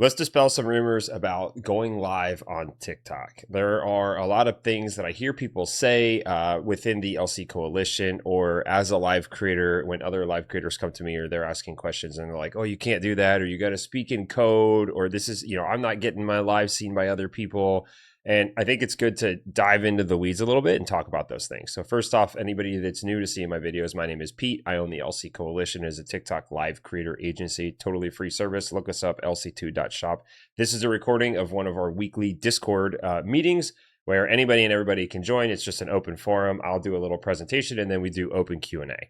Let's dispel some rumors about going live on TikTok. There are a lot of things that I hear people say within the LC coalition or as a live creator when other live creators come to me or they're asking questions and they're like, oh, you can't do that, or you got to speak in code, or this is, I'm not getting my live seen by other people. And I think it's good to dive into the weeds a little bit and talk about those things. So first off, anybody that's new to seeing my videos, my name is Pete. I own the LC Coalition as a TikTok live creator agency, totally free service. Look us up, lc2.shop. This is a recording of one of our weekly Discord meetings where anybody and everybody can join. It's just an open forum. I'll do a little presentation and then we do open Q&A.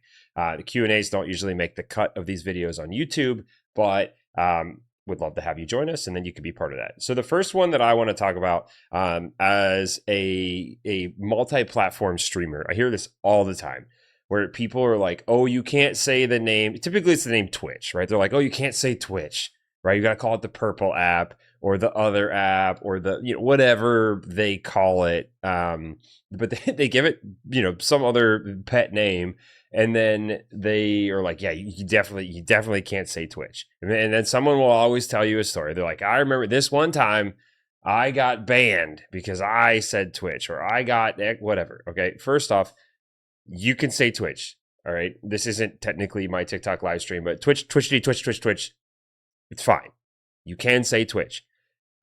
The Q&As don't usually make the cut of these videos on YouTube, but would love to have you join us, and then you could be part of that. So the first one that I want to talk about as a multi-platform streamer, I hear this all the time, where people are like, oh, you can't say the name. Typically, it's the name Twitch, right? They're like, oh, you can't say Twitch, right? You got to call it the purple app or the other app or the, whatever they call it. But they give it, some other pet name. And then they are like, yeah, you definitely can't say Twitch. And then someone will always tell you a story. They're like, I remember this one time I got banned because I said Twitch, or I got whatever. Okay. First off, you can say Twitch. All right. This isn't technically my TikTok live stream, but Twitch. It's fine. You can say Twitch.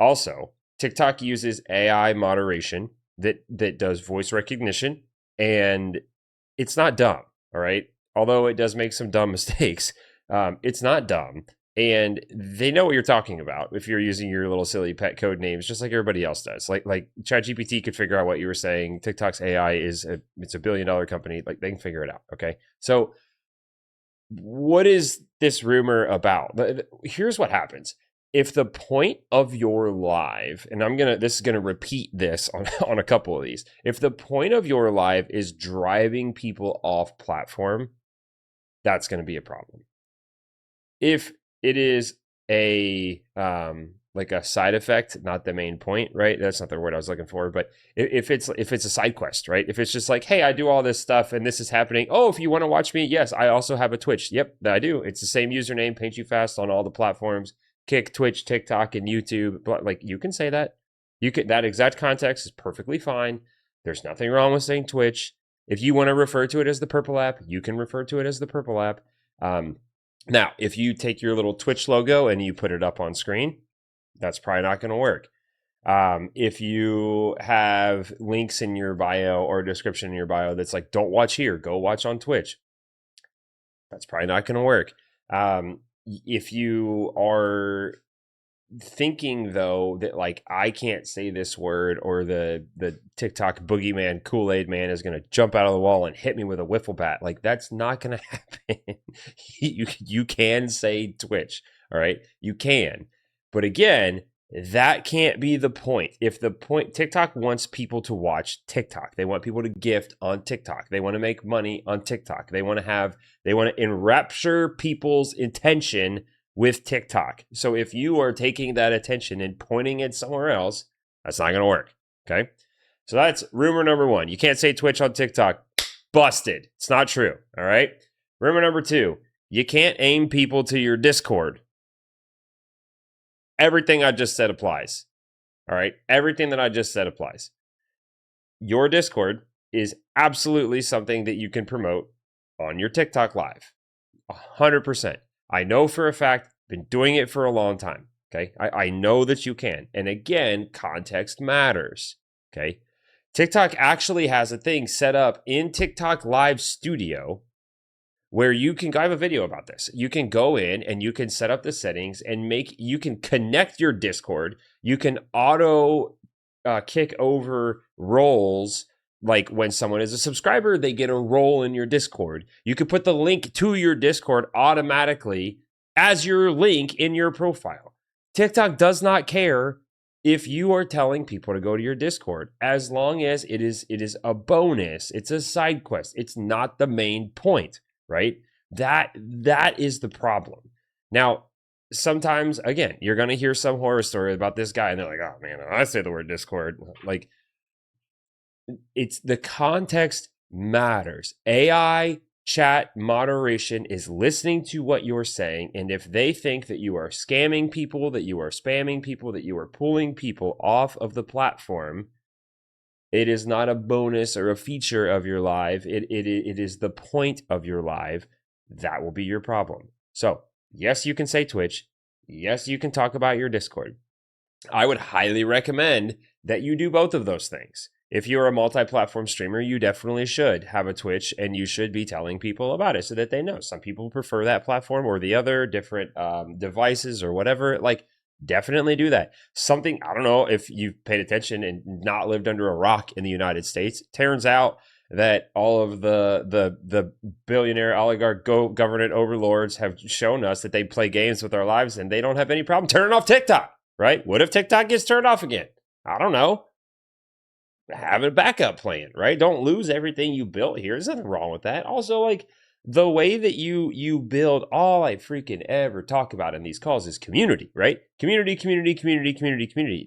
Also, TikTok uses AI moderation that does voice recognition, and it's not dumb. All right. Although it does make some dumb mistakes, it's not dumb. And they know what you're talking about if you're using your little silly pet code names, just like everybody else does. Like ChatGPT could figure out what you were saying. TikTok's AI it's a $1 billion company. Like they can figure it out. Okay. So what is this rumor about? Here's what happens. If the point of your live, and this is gonna repeat this on a couple of these. If the point of your live is driving people off platform, that's gonna be a problem. If it is a like a side effect, not the main point, right? That's not the word I was looking for. But if it's a side quest, right? If it's just like, hey, I do all this stuff and this is happening. Oh, if you want to watch me, yes, I also have a Twitch. Yep, I do. It's the same username, Paint You Fast on all the platforms. Kick, Twitch, TikTok, and YouTube. But like, you can say that. That exact context is perfectly fine. There's nothing wrong with saying Twitch. If you want to refer to it as the purple app, you can refer to it as the purple app. Now, if you take your little Twitch logo and you put it up on screen, that's probably not going to work. If you have links in your bio or description in your bio that's like, don't watch here, go watch on Twitch, that's probably not going to work. If you are thinking though that like I can't say this word, or the TikTok boogeyman Kool-Aid man is going to jump out of the wall and hit me with a wiffle bat, like that's not going to happen. You can say Twitch, all right? You can, but again, that can't be the point. If the point, TikTok wants people to watch TikTok. They want people to gift on TikTok. They want to make money on TikTok. They want to enrapture people's attention with TikTok. So if you are taking that attention and pointing it somewhere else, that's not going to work. Okay. So that's rumor number one. You can't say Twitch on TikTok. Busted. It's not true. All right. Rumor number two, you can't aim people to your Discord. Everything I just said applies. All right. Everything that I just said applies. Your Discord is absolutely something that you can promote on your TikTok live. 100%. I know for a fact, been doing it for a long time. Okay. I know that you can. And again, context matters. Okay. TikTok actually has a thing set up in TikTok Live Studio where you can, I have a video about this. You can go in and you can set up the settings and you can connect your Discord. You can auto kick over roles. Like when someone is a subscriber, they get a role in your Discord. You can put the link to your Discord automatically as your link in your profile. TikTok does not care if you are telling people to go to your Discord, as long as it is a bonus. It's a side quest. It's not the main point. Right? That is the problem. Now, sometimes, again, you're going to hear some horror story about this guy and they're like, oh man, I say the word Discord. Like, it's the context matters. AI chat moderation is listening to what you're saying. And if they think that you are scamming people, that you are spamming people, that you are pulling people off of the platform, it is not a bonus or a feature of your live. It is the point of your live. That will be your problem. So, yes, you can say Twitch. Yes, you can talk about your Discord. I would highly recommend that you do both of those things. If you're a multi-platform streamer, you definitely should have a Twitch, and you should be telling people about it so that they know. Some people prefer that platform or the other, different devices or whatever. Like, definitely do that. Something, I don't know if you've paid attention and not lived under a rock in the United States. Turns out that all of the billionaire oligarch government overlords have shown us that they play games with our lives and they don't have any problem turning off TikTok, right? What if TikTok gets turned off again? I don't know. Have a backup plan, right? Don't lose everything you built here. There's nothing wrong with that. Also, like, the way that you build, all I freaking ever talk about in these calls is community, right? Community.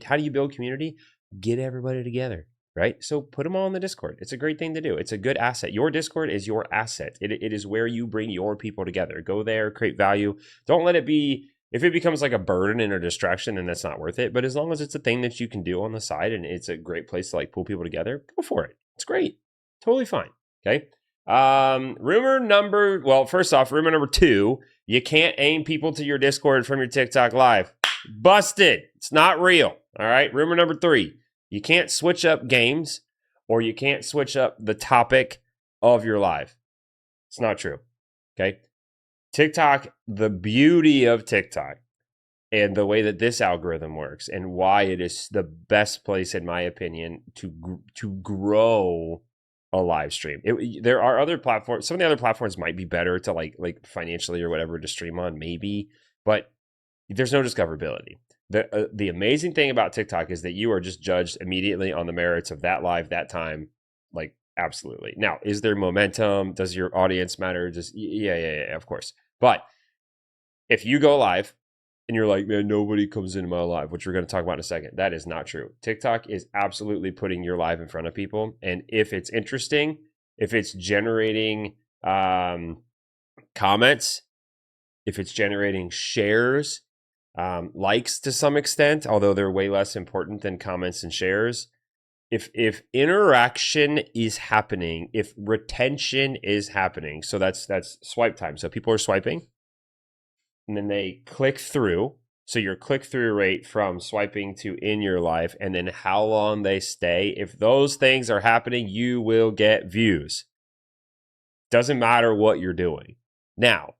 How do you build community? Get everybody together, right? So put them all in the Discord. It's a great thing to do. It's a good asset. Your Discord is your asset. It is where you bring your people together. Go there, create value. Don't let it be, if it becomes like a burden and a distraction, then that's not worth it. But as long as it's a thing that you can do on the side and it's a great place to like pull people together, go for it. It's great. Totally fine. Okay. Rumor number 2, you can't aim people to your Discord from your TikTok live. Busted. It's not real. All right. Rumor number 3, you can't switch up games or you can't switch up the topic of your live. It's not true. Okay. TikTok, the beauty of TikTok and the way that this algorithm works and why it is the best place, in my opinion, to grow a live stream. There are other platforms. Some of the other platforms might be better to like financially or whatever to stream on, maybe, but there's no discoverability. The amazing thing about TikTok is that you are just judged immediately on the merits of that live, that time, like absolutely. Now, is there momentum? Does your audience matter? Yeah, of course. But if you go live and you're like, man, nobody comes into my live, which we're going to talk about in a second, that is not true. TikTok is absolutely putting your live in front of people. And if it's interesting, if it's generating comments, if it's generating shares, likes to some extent, although they're way less important than comments and shares, if interaction is happening, if retention is happening, so that's swipe time. So people are swiping and then they click through. So your click-through rate from swiping to in your life, and then how long they stay. If those things are happening, you will get views. Doesn't matter what you're doing. Now,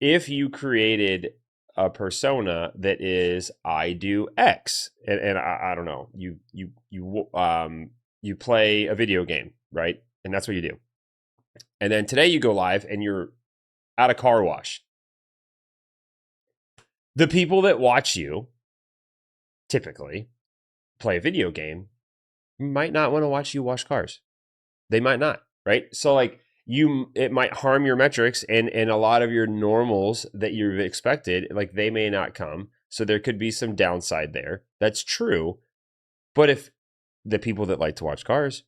if you created a persona that is I do X, and I don't know, you play a video game, right? And that's what you do. And then today you go live and you're at a car wash. The people that watch you typically play a video game might not want to watch you wash cars. They might not, right? So like it might harm your metrics and a lot of your normals that you've expected, like they may not come. So there could be some downside there. That's true. But if the people that like to watch cars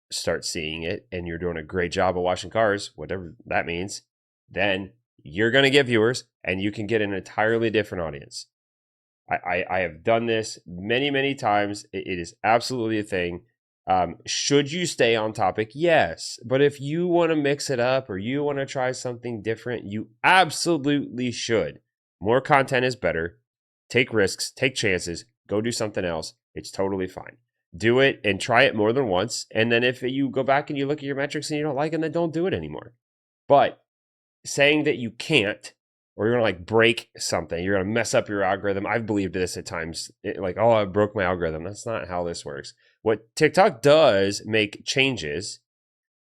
start seeing it and you're doing a great job of washing cars, whatever that means, then you're going to get viewers and you can get an entirely different audience. I have done this many, many times. It is absolutely a thing. Should you stay on topic? Yes. But if you want to mix it up or you want to try something different, you absolutely should. More content is better. Take risks, take chances, go do something else. It's totally fine. Do it and try it more than once. And then if you go back and you look at your metrics and you don't like them, then don't do it anymore. But saying that you can't, or you're going to like break something, you're going to mess up your algorithm. I've believed this at times, like, oh, I broke my algorithm. That's not how this works. What TikTok does make changes.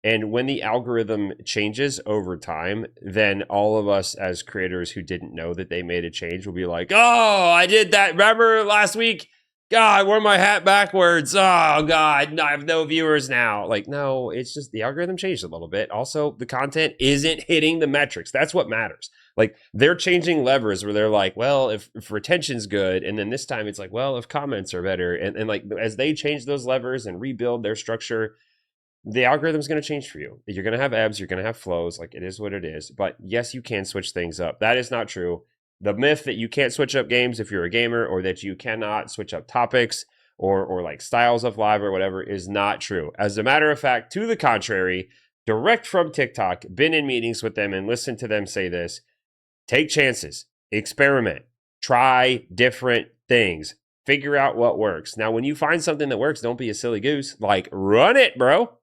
And when the algorithm changes over time, then all of us as creators who didn't know that they made a change will be like, oh, I did that. Remember last week? God, I wore my hat backwards. Oh, God, I have no viewers now. Like, no, it's just the algorithm changed a little bit. Also, the content isn't hitting the metrics. That's what matters. Like, they're changing levers where they're like, well, if retention's good, and then this time it's like, well, if comments are better. And like, as they change those levers and rebuild their structure, the algorithm's going to change for you. You're going to have ebbs, you're going to have flows, like it is what it is. But yes, you can switch things up. That is not true. The myth that you can't switch up games if you're a gamer, or that you cannot switch up topics or like styles of live or whatever, is not true. As a matter of fact, to the contrary, direct from TikTok, been in meetings with them and listened to them say this: take chances, experiment, try different things, figure out what works. Now, when you find something that works, don't be a silly goose. Like, run it, bro.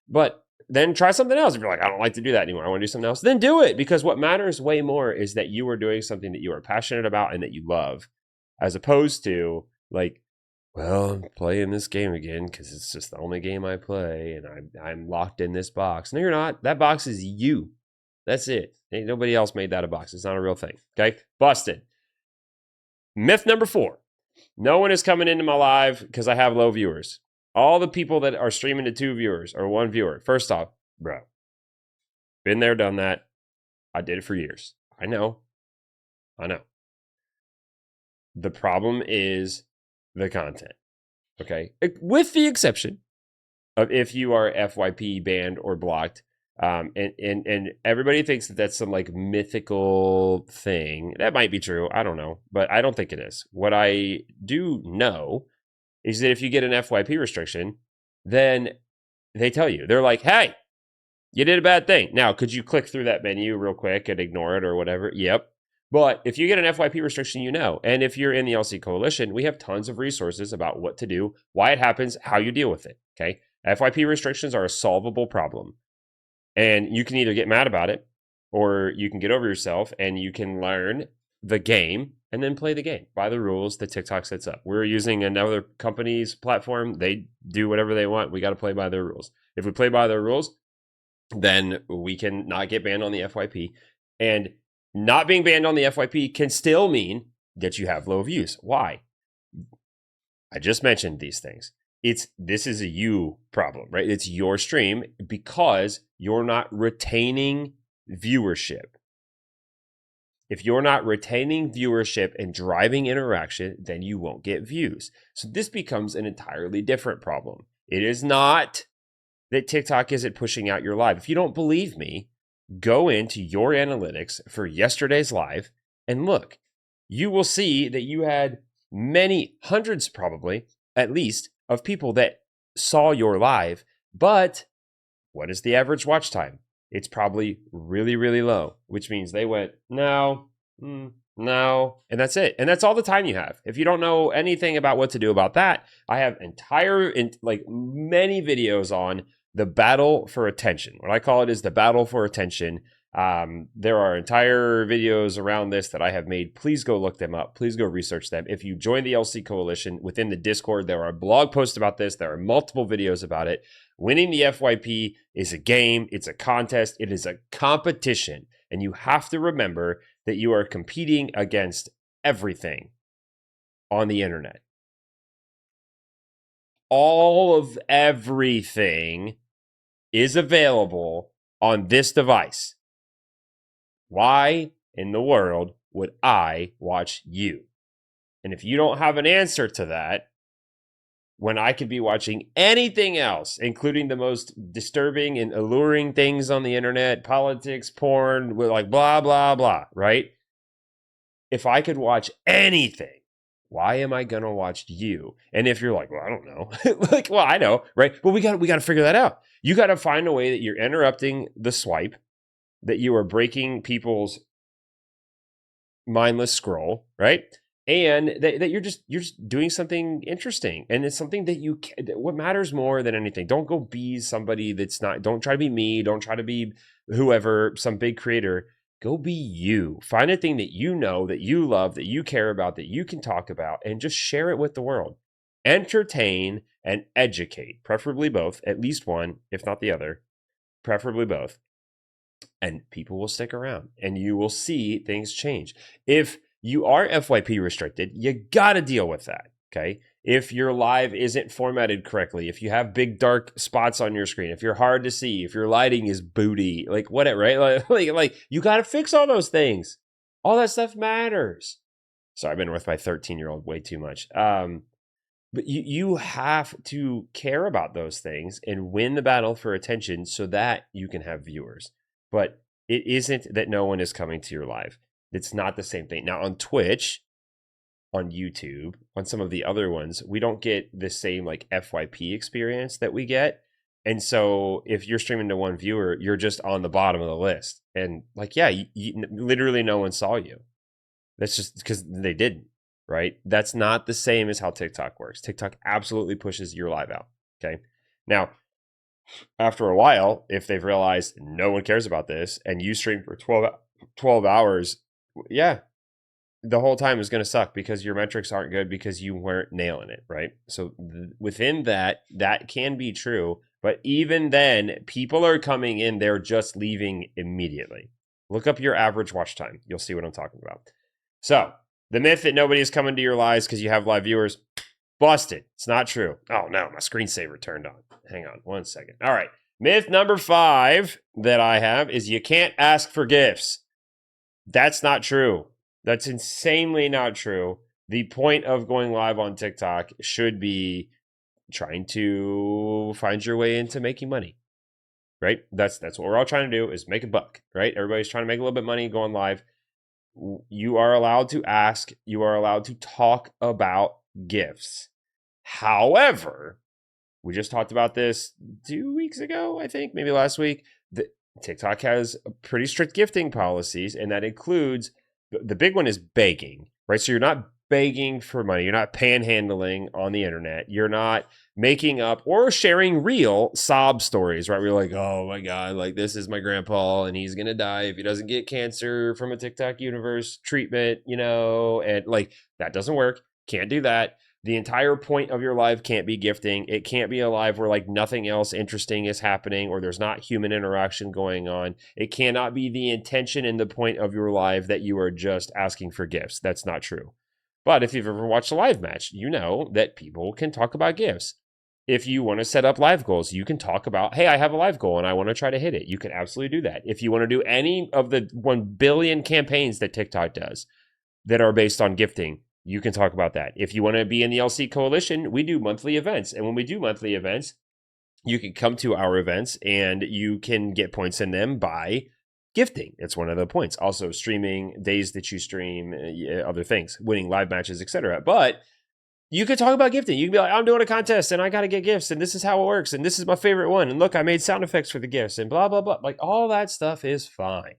but then try something else. If you're like, I don't like to do that anymore, I want to do something else, then do it. Because what matters way more is that you are doing something that you are passionate about and that you love, as opposed to like, well, I'm playing this game again because it's just the only game I play, and I'm locked in this box. No, you're not. That box is you. That's it. Ain't nobody else made that a box. It's not a real thing. Okay? Busted. Myth number 4. No one is coming into my live because I have low viewers. All the people that are streaming to 2 viewers or 1 viewer. First off, bro, been there, done that. I did it for years. I know. The problem is the content. Okay? With the exception of if you are FYP banned or blocked. And everybody thinks that that's some like mythical thing. That might be true. I don't know, but I don't think it is. What I do know is that if you get an FYP restriction, then they tell you, they're like, hey, you did a bad thing. Now, could you click through that menu real quick and ignore it or whatever? Yep. But if you get an FYP restriction, you know. And if you're in the LC Coalition, we have tons of resources about what to do, why it happens, how you deal with it. Okay. FYP restrictions are a solvable problem. And you can either get mad about it, or you can get over yourself and you can learn the game and then play the game by the rules that TikTok sets up. We're using another company's platform. They do whatever they want. We got to play by their rules. If we play by their rules, then we can not get banned on the FYP. And not being banned on the FYP can still mean that you have low views. Why? I just mentioned these things. This is a you problem, right? It's your stream because you're not retaining viewership. If you're not retaining viewership and driving interaction, then you won't get views. So this becomes an entirely different problem. It is not that TikTok isn't pushing out your live. If you don't believe me, go into your analytics for yesterday's live and look. You will see that you had many hundreds, probably at least, of people that saw your live, but what is the average watch time? It's probably really, really low, which means they went, no, and that's it. And that's all the time you have. If you don't know anything about what to do about that, I have many videos on the battle for attention. What I call it is the battle for attention. There are entire videos around this that I have made. Please go look them up. Please go research them. If you join the LC Coalition within the Discord, there are blog posts about this. There are multiple videos about it. Winning the FYP is a game. It's a contest. It is a competition. And you have to remember that you are competing against everything on the internet. All of everything is available on this device. Why in the world would I watch you? And if you don't have an answer to that, when I could be watching anything else, including the most disturbing and alluring things on the internet, politics, porn, with like blah, blah, blah, right? If I could watch anything, why am I going to watch you? And if you're like, well, I don't know. Well, I know, right? But we got to figure that out. You got to find a way that you're interrupting the swipe, that you are breaking people's mindless scroll, right? And that you're just doing something interesting. And it's something that what matters more than anything. Don't go be somebody that's not, don't try to be me. Don't try to be whoever, some big creator. Go be you. Find a thing that you know, that you love, that you care about, that you can talk about, and just share it with the world. Entertain and educate, preferably both, at least one, if not the other, preferably both. And people will stick around and you will see things change. If you are FYP restricted, you got to deal with that, okay? If your live isn't formatted correctly, if you have big dark spots on your screen, if you're hard to see, if your lighting is booty, like whatever, right? Like you got to fix all those things. All that stuff matters. Sorry, I've been with my 13-year-old way too much. But you have to care about those things and win the battle for attention so that you can have viewers. But it isn't that no one is coming to your live. It's not the same thing. Now on Twitch, on YouTube, on some of the other ones, we don't get the same like FYP experience that we get. And so if you're streaming to one viewer, you're just on the bottom of the list. And like, yeah, literally no one saw you. That's just because they didn't, right? That's not the same as how TikTok works. TikTok absolutely pushes your live out. Okay. Now, after a while, if they've realized no one cares about this and you stream for 12 hours, yeah, the whole time is going to suck because your metrics aren't good because you weren't nailing it, right? So within that can be true. But even then, people are coming in, they're just leaving immediately. Look up your average watch time. You'll see what I'm talking about. So the myth that nobody is coming to your lives because you have live viewers, busted. It's not true. Oh no, my screensaver turned on. Hang on 1 second. All right. Myth number 5 that I have is you can't ask for gifts. That's not true. That's insanely not true. The point of going live on TikTok should be trying to find your way into making money, right? That's what we're all trying to do is make a buck, right? Everybody's trying to make a little bit of money going live. You are allowed to ask. You are allowed to talk about gifts. However, we just talked about this 2 weeks ago, I think, maybe last week. TikTok has pretty strict gifting policies, and that includes the big one is begging, right? So you're not begging for money. You're not panhandling on the internet. You're not making up or sharing real sob stories, right? We're like, oh my God, like this is my grandpa and he's going to die if he doesn't get cancer from a TikTok universe treatment, and like that doesn't work. Can't do that. The entire point of your live can't be gifting. It can't be a live where like nothing else interesting is happening or there's not human interaction going on. It cannot be the intention and the point of your live that you are just asking for gifts. That's not true. But if you've ever watched a live match, you know that people can talk about gifts. If you want to set up live goals, you can talk about, hey, I have a live goal and I want to try to hit it. You can absolutely do that. If you want to do any of the 1 billion campaigns that TikTok does that are based on gifting, you can talk about that. If you want to be in the LC Coalition, we do monthly events. And when we do monthly events, you can come to our events and you can get points in them by gifting. It's one of the points. Also streaming, days that you stream, other things, winning live matches, etc. But you could talk about gifting. You can be like, I'm doing a contest and I got to get gifts and this is how it works. And this is my favorite one. And look, I made sound effects for the gifts and blah, blah, blah. Like all that stuff is fine.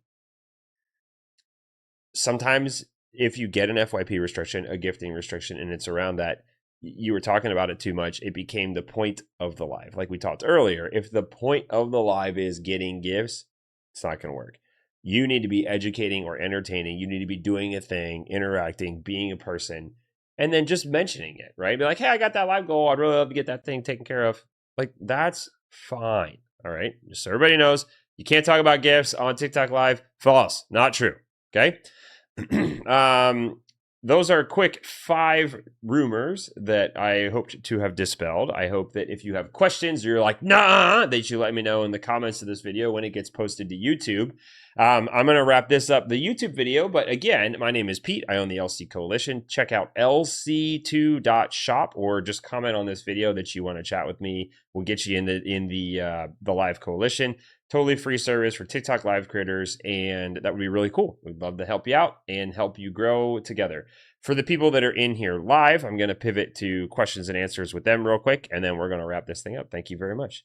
Sometimes if you get an FYP restriction, a gifting restriction, and it's around that, you were talking about it too much, it became the point of the live. Like we talked earlier, if the point of the live is getting gifts, it's not going to work. You need to be educating or entertaining. You need to be doing a thing, interacting, being a person, and then just mentioning it, right? Be like, hey, I got that live goal. I'd really love to get that thing taken care of. Like, that's fine. All right. Just so everybody knows, you can't talk about gifts on TikTok Live. False. Not true. Okay. Those are quick 5 rumors that I hoped to have dispelled. I hope that if you have questions, you're like, nah, that you let me know in the comments of this video when it gets posted to YouTube. I'm going to wrap this up, the YouTube video. But again, my name is Pete. I own the LC Coalition. Check out lc2.shop or just comment on this video that you want to chat with me. We'll get you in the live coalition. Totally free service for TikTok live creators, and that would be really cool. We'd love to help you out and help you grow together. For the people that are in here live, I'm going to pivot to questions and answers with them real quick, and then we're going to wrap this thing up. Thank you very much.